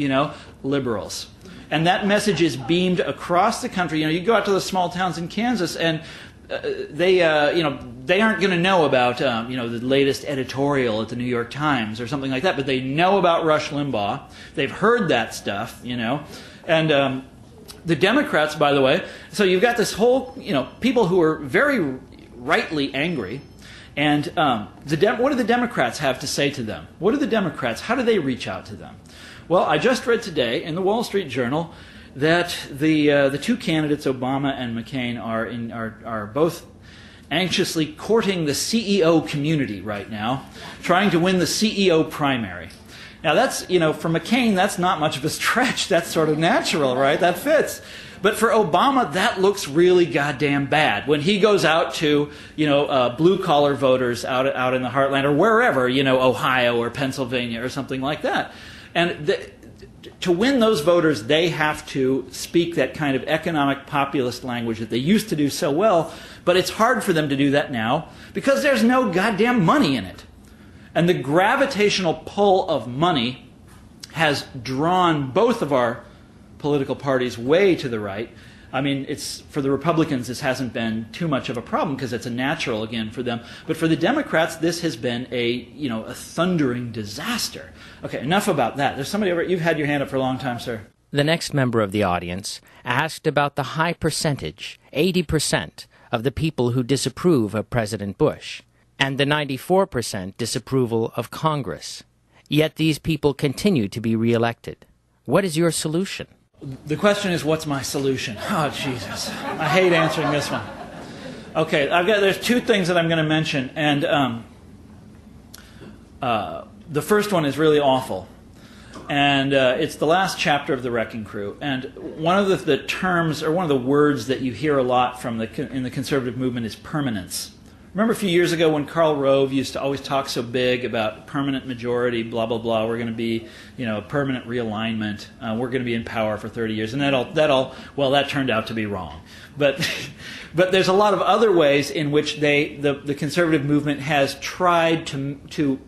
liberals. And that message is beamed across the country. You go out to the small towns in Kansas, and they aren't going to know about the latest editorial at the New York Times or something like that, but they know about Rush Limbaugh. They've heard that stuff, and the Democrats, by the way, so you've got this whole, people who are very rightly angry, and what do the Democrats have to say to them? What do the Democrats, how do they reach out to them? Well, I just read today in the Wall Street Journal that the two candidates, Obama and McCain, are both anxiously courting the CEO community right now, trying to win the CEO primary. Now that's, for McCain, that's not much of a stretch. That's sort of natural, right? That fits. But for Obama, that looks really goddamn bad. When he goes out to, blue-collar voters out in the heartland or wherever, Ohio or Pennsylvania or something like that. And to win those voters, they have to speak that kind of economic populist language that they used to do so well. But it's hard for them to do that now because there's no goddamn money in it. And the gravitational pull of money has drawn both of our political parties way to the right. I mean, it's for the Republicans, this hasn't been too much of a problem because it's a natural again for them. But for the Democrats, this has been a thundering disaster. Okay, enough about that. There's somebody over. You've had your hand up for a long time, sir. The next member of the audience asked about the high percentage, 80%, of the people who disapprove of President Bush, and the 94% disapproval of Congress. Yet these people continue to be reelected. What is your solution? The question is, what's my solution? Oh, Jesus. I hate answering this one. Okay, there's two things that I'm going to mention, and the first one is really awful. And it's the last chapter of The Wrecking Crew. And one of the terms, or one of the words that you hear a lot from in the conservative movement is permanence. Remember a few years ago when Karl Rove used to always talk so big about permanent majority, blah, blah, blah, we're going to be, permanent realignment, we're going to be in power for 30 years. And that turned out to be wrong. But there's a lot of other ways in which the conservative movement has tried to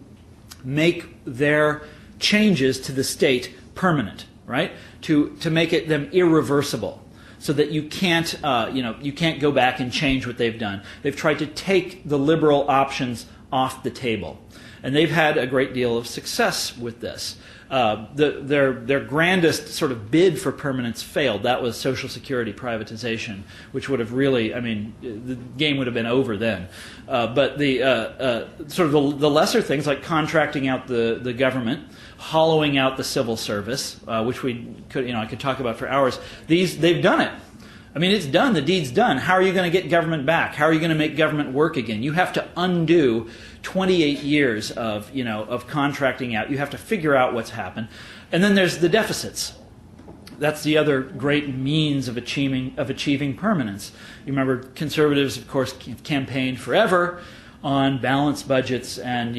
make their changes to the state permanent, right? To make them irreversible. So that you can't go back and change what they've done. They've tried to take the liberal options off the table, and they've had a great deal of success with this. Their grandest sort of bid for permanence failed. That was Social Security privatization, which would have really, the game would have been over then. But the sort of the lesser things like contracting out the government, hollowing out the civil service, which I could talk about for hours. They've done it. It's done. The deed's done. How are you going to get government back? How are you going to make government work again? You have to undo 28 years of contracting out. You have to figure out what's happened. And then there's the deficits. That's the other great means of achieving permanence. You remember conservatives, of course, campaigned forever on balanced budgets and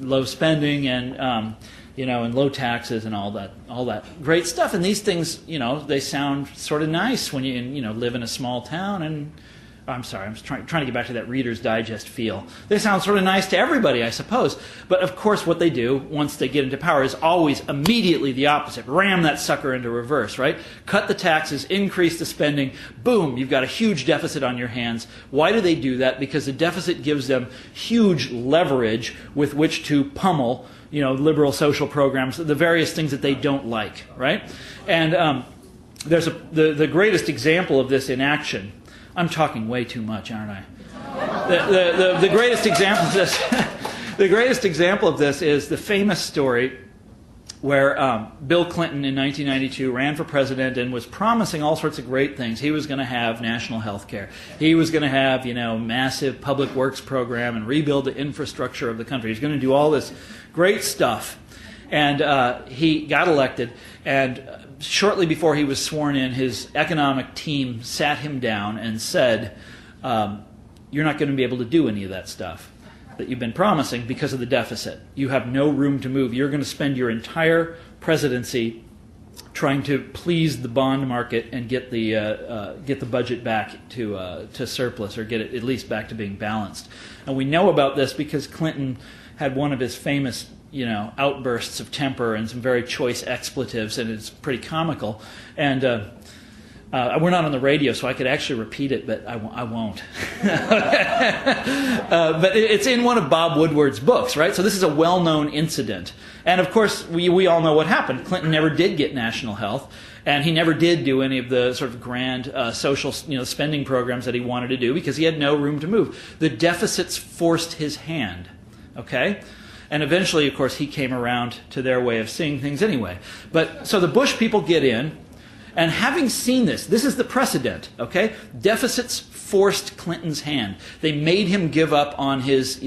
low spending and and low taxes and all that great stuff. And these things, they sound sort of nice when you live in a small town. And I'm sorry, I'm trying to get back to that Reader's Digest feel. They sound sort of nice to everybody, I suppose. But of course, what they do once they get into power is always immediately the opposite. Ram that sucker into reverse, right? Cut the taxes, increase the spending. Boom, you've got a huge deficit on your hands. Why do they do that? Because the deficit gives them huge leverage with which to pummel liberal social programs, the various things that they don't like, right? And there's the greatest example of this in action. I'm talking way too much, aren't I? The greatest example of this, the greatest example of this is the famous story where Bill Clinton in 1992 ran for president and was promising all sorts of great things. He was going to have national health care. He was going to have, massive public works program and rebuild the infrastructure of the country. He was going to do all this great stuff. And he got elected, and shortly before he was sworn in, his economic team sat him down and said, you're not going to be able to do any of that stuff that you've been promising because of the deficit. You have no room to move. You're going to spend your entire presidency trying to please the bond market and get the budget back to surplus, or get it at least back to being balanced. And we know about this because Clinton had one of his famous outbursts of temper and some very choice expletives, and it's pretty comical. And we're not on the radio, so I could actually repeat it, but I won't. But it's in one of Bob Woodward's books, right? So this is a well-known incident. And of course, we all know what happened. Clinton never did get national health, and he never did do any of the sort of grand social spending programs that he wanted to do because he had no room to move. The deficits forced his hand, okay? And eventually, of course, he came around to their way of seeing things anyway. But so the Bush people get in, And having seen this is the precedent, okay? Deficits forced Clinton's hand. They made him give up on his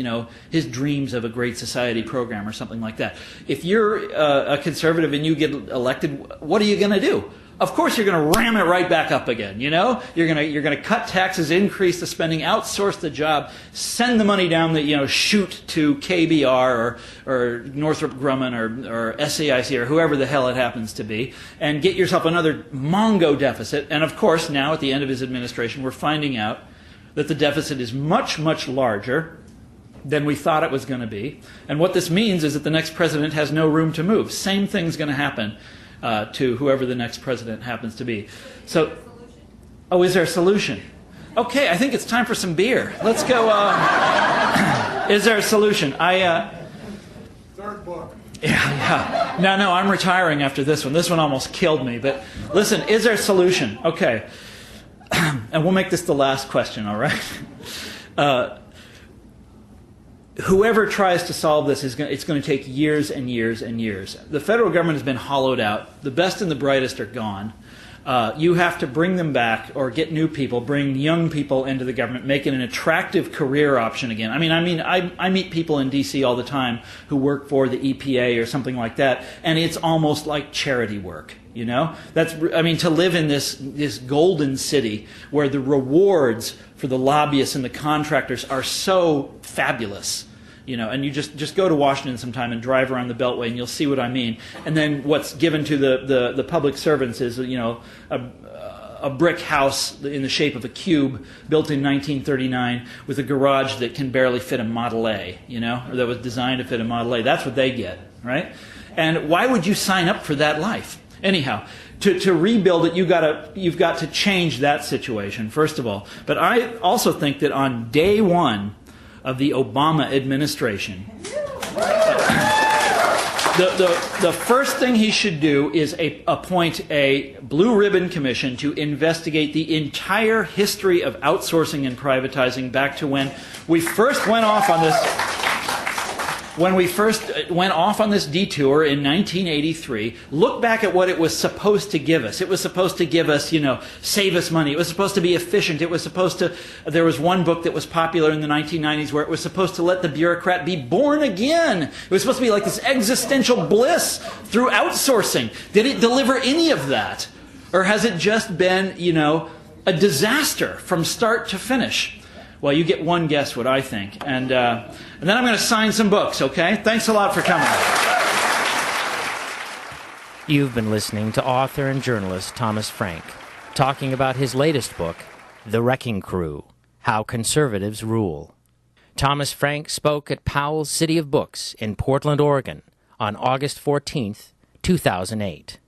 dreams of a great society program or something like that. If you're a conservative and you get elected, what are you going to do? Of course, you're going to ram it right back up again. You're going to cut taxes, increase the spending, outsource the job, send the money down the chute to KBR or Northrop Grumman or SAIC or whoever the hell it happens to be, and get yourself another Mongo deficit. And of course, now at the end of his administration, we're finding out that the deficit is much, much larger than we thought it was going to be. And what this means is that the next president has no room to move. Same thing's going to happen to whoever the next president happens to be. So, is there a solution? Okay, I think it's time for some beer. Let's go. Is there a solution? Third book. Yeah. No, I'm retiring after this one. This one almost killed me. But listen, is there a solution? Okay. And we'll make this the last question, all right? Whoever tries to solve this, it's going to take years and years and years. The federal government has been hollowed out. The best and the brightest are gone. You have to bring them back or get new people, bring young people into the government, make it an attractive career option again. I meet people in D.C. all the time who work for the EPA or something like that, and it's almost like charity work. To live in this golden city where the rewards for the lobbyists and the contractors are so fabulous, and you just go to Washington sometime and drive around the Beltway and you'll see what I mean. And then what's given to the public servants is a brick house in the shape of a cube built in 1939 with a garage that can barely fit a Model A, or that was designed to fit a Model A. That's what they get, right? And why would you sign up for that life? Anyhow, to rebuild it, you've got to change that situation, first of all. But I also think that on day one of the Obama administration, the first thing he should do is appoint a blue ribbon commission to investigate the entire history of outsourcing and privatizing back to when we first went off on this. When we first went off on this detour in 1983, look back at what it was supposed to give us. It was supposed to give us, save us money. It was supposed to be efficient. It was supposed to, there was one book that was popular in the 1990s where it was supposed to let the bureaucrat be born again. It was supposed to be like this existential bliss through outsourcing. Did it deliver any of that? Or has it just been, a disaster from start to finish? Well, you get one guess what I think. And then I'm going to sign some books, okay? Thanks a lot for coming. You've been listening to author and journalist Thomas Frank talking about his latest book, The Wrecking Crew, How Conservatives Rule. Thomas Frank spoke at Powell's City of Books in Portland, Oregon on August 14th, 2008.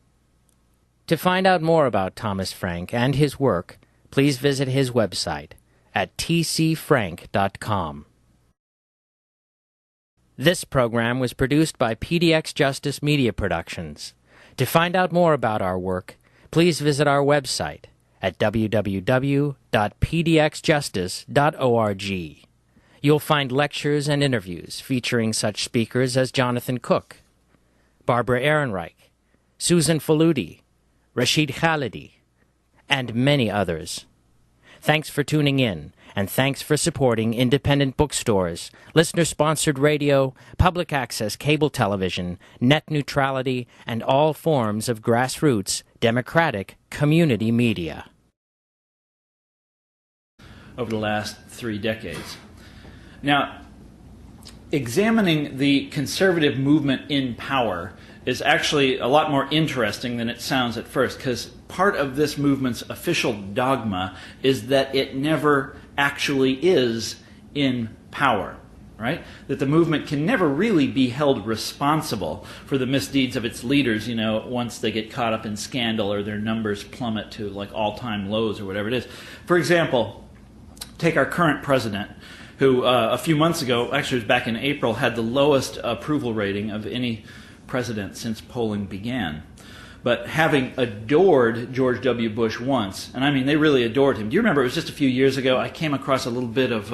To find out more about Thomas Frank and his work, please visit his website at tcfrank.com. This program was produced by PDxJustice Media Productions. To find out more about our work, please visit our website at www.pdxjustice.org. You'll find lectures and interviews featuring such speakers as Jonathan Cook, Barbara Ehrenreich, Susan Faludi, Rashid Khalidi, and many others. Thanks for tuning in, and thanks for supporting independent bookstores, listener-sponsored radio, public access cable television, net neutrality, and all forms of grassroots, democratic community media. Over the last 3 decades. Now, examining the conservative movement in power is actually a lot more interesting than it sounds at first, because part of this movement's official dogma is that it never actually is in power, right? That the movement can never really be held responsible for the misdeeds of its leaders, once they get caught up in scandal or their numbers plummet to like all-time lows or whatever it is. For example, take our current president, who a few months ago, actually it was back in April, had the lowest approval rating of any president since polling began. But having adored George W. Bush once, and they really adored him. Do you remember, it was just a few years ago, I came across a little bit of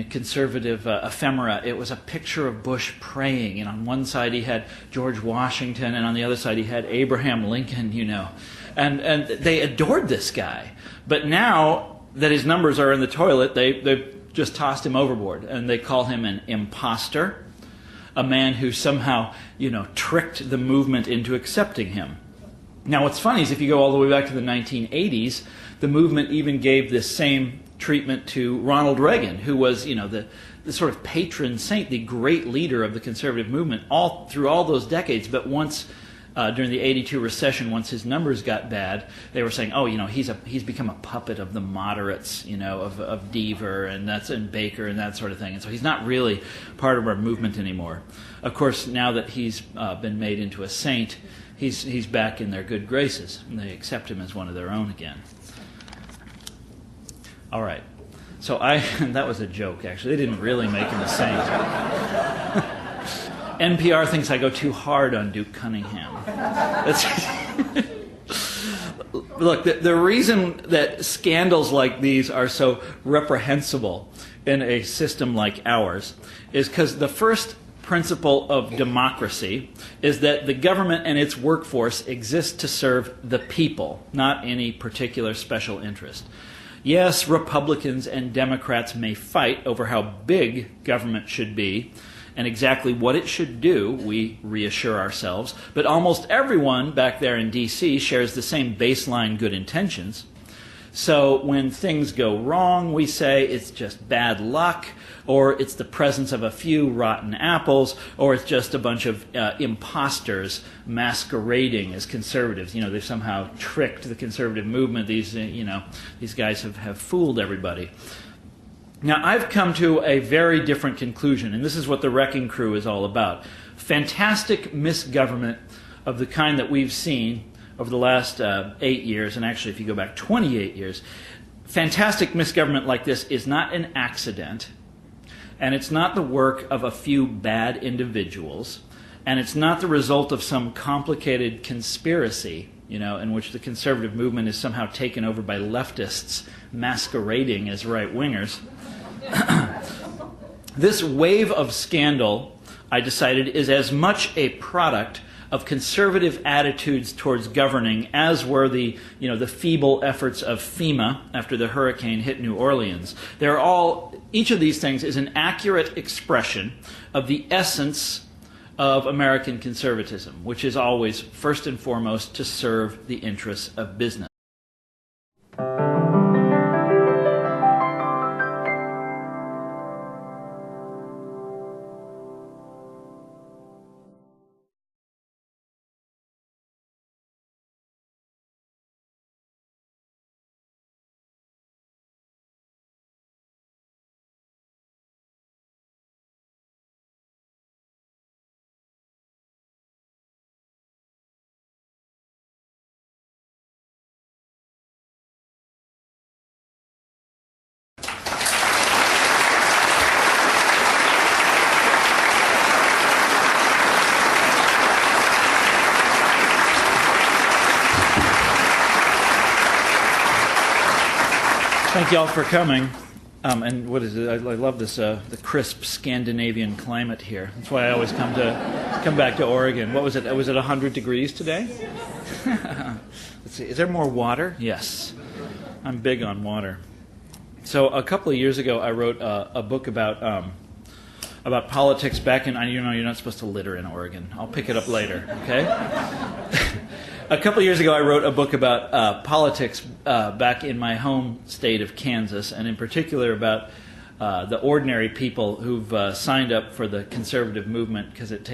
conservative ephemera. It was a picture of Bush praying, and on one side he had George Washington, and on the other side he had Abraham Lincoln, And they adored this guy. But now that his numbers are in the toilet, they've just tossed him overboard. And they call him an imposter, a man who somehow, tricked the movement into accepting him. Now, what's funny is if you go all the way back to the 1980s, the movement even gave this same treatment to Ronald Reagan, who was, the sort of patron saint, the great leader of the conservative movement all through all those decades. But once, during the '82 recession, once his numbers got bad, they were saying, oh, he's become a puppet of the moderates, of Deaver and Baker and that sort of thing. And so he's not really part of our movement anymore. Of course, now that he's been made into a saint, he's back in their good graces, and they accept him as one of their own again. All right. So that was a joke, actually. They didn't really make him a saint. NPR thinks I go too hard on Duke Cunningham. Look, the reason that scandals like these are so reprehensible in a system like ours is because the first principle of democracy is that the government and its workforce exist to serve the people, not any particular special interest. Yes, Republicans and Democrats may fight over how big government should be and exactly what it should do, we reassure ourselves, but almost everyone back there in D.C. shares the same baseline good intentions. So when things go wrong, we say it's just bad luck, or it's the presence of a few rotten apples, or it's just a bunch of imposters masquerading as conservatives. They've somehow tricked the conservative movement. These guys have fooled everybody. Now, I've come to a very different conclusion, and this is what the Wrecking Crew is all about. Fantastic misgovernment of the kind that we've seen over the last 8 years, and actually if you go back 28 years, fantastic misgovernment like this is not an accident, and it's not the work of a few bad individuals, and it's not the result of some complicated conspiracy, in which the conservative movement is somehow taken over by leftists masquerading as right-wingers. This wave of scandal, I decided, is as much a product of conservative attitudes towards governing as were the feeble efforts of FEMA after the hurricane hit New Orleans. Each of these things is an accurate expression of the essence of American conservatism, which is always, first and foremost, to serve the interests of business. Thank you all for coming. And what is it? I love this the crisp Scandinavian climate here. That's why I always come back to Oregon. What was it? Was it 100 degrees today? Let's see. Is there more water? Yes. I'm big on water. So a couple of years ago, I wrote a book about politics back in. You're not supposed to litter in Oregon. I'll pick it up later. Okay. A couple of years ago, I wrote a book about politics back in my home state of Kansas, and in particular about the ordinary people who've signed up for the conservative movement because it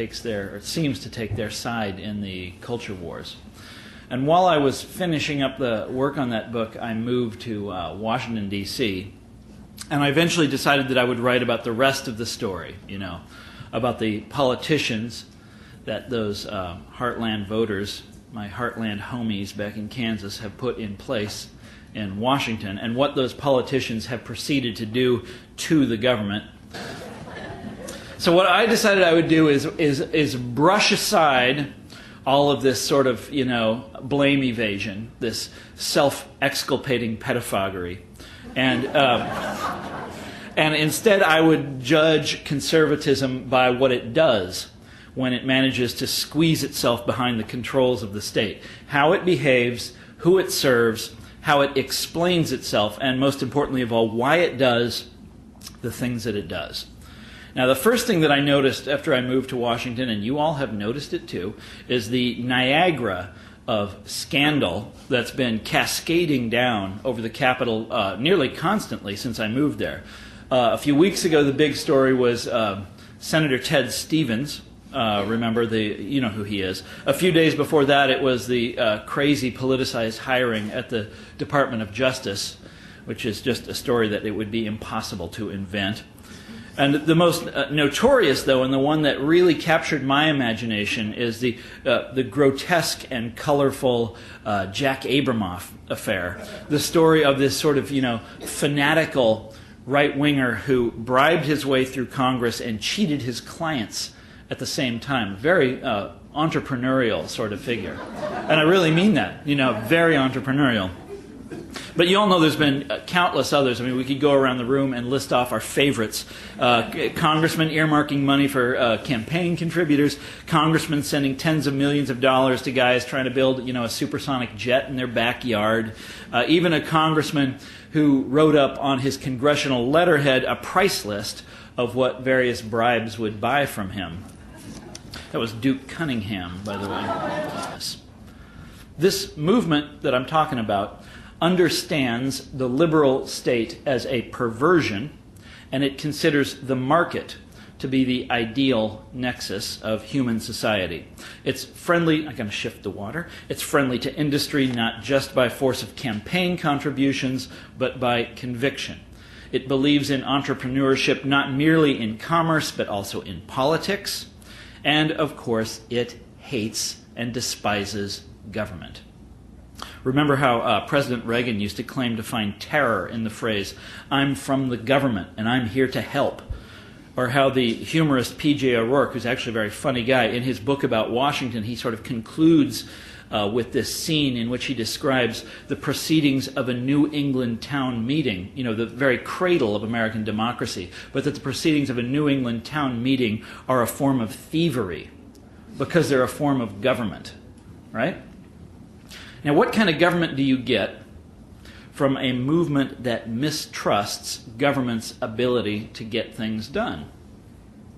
seems to take their side in the culture wars. And while I was finishing up the work on that book, I moved to Washington, D.C., and I eventually decided that I would write about the rest of the story, about the politicians that those Heartland voters, my Heartland homies back in Kansas, have put in place in Washington, and what those politicians have proceeded to do to the government. So what I decided I would do is brush aside all of this sort of, blame evasion, this self-exculpating pedophagy, and instead I would judge conservatism by what it does when it manages to squeeze itself behind the controls of the state, how it behaves who it serves, how it explains itself, and most importantly of all, why it does the things that it does. Now, the first thing that I noticed after I moved to Washington, and you all have noticed it too, is the Niagara of scandal that's been cascading down over the Capitol nearly constantly since I moved there. A few weeks ago, the big story was Senator Ted Stevens. Remember, you know who he is. A few days before that, it was the crazy politicized hiring at the Department of Justice, which is just a story that it would be impossible to invent. And the most notorious, though, and the one that really captured my imagination is the grotesque and colorful Jack Abramoff affair. The story of this sort of, fanatical right-winger who bribed his way through Congress and cheated his clients at the same time. Very entrepreneurial sort of figure. And I really mean that, very entrepreneurial. But you all know there's been countless others. I mean, we could go around the room and list off our favorites. Congressmen earmarking money for campaign contributors, congressmen sending tens of millions of dollars to guys trying to build, a supersonic jet in their backyard. Even a congressman who wrote up on his congressional letterhead a price list of what various bribes would buy from him. That was Duke Cunningham, by the way. This movement that I'm talking about understands the liberal state as a perversion, and it considers the market to be the ideal nexus of human society. It's friendly, I'm going to shift the water, it's friendly to industry not just by force of campaign contributions, but by conviction. It believes in entrepreneurship not merely in commerce, but also in politics. And, of course, it hates and despises government. Remember how President Reagan used to claim to find terror in the phrase, "I'm from the government and I'm here to help." Or how the humorist P.J. O'Rourke, who's actually a very funny guy, in his book about Washington, he sort of concludes with this scene in which he describes the proceedings of a New England town meeting, the very cradle of American democracy, but that the proceedings of a New England town meeting are a form of thievery because they're a form of government, right? Now, what kind of government do you get from a movement that mistrusts government's ability to get things done?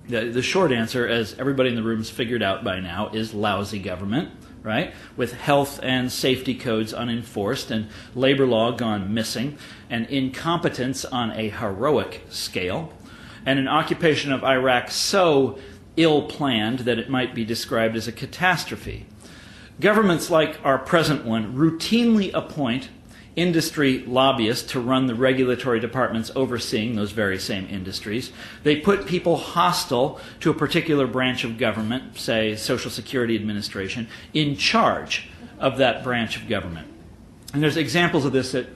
The short answer, as everybody in the room's figured out by now, is lousy government, right? With health and safety codes unenforced and labor law gone missing and incompetence on a heroic scale and an occupation of Iraq so ill-planned that it might be described as a catastrophe. Governments like our present one routinely appoint industry lobbyists to run the regulatory departments overseeing those very same industries. They put people hostile to a particular branch of government, say Social Security Administration, in charge of that branch of government. And there's examples of this that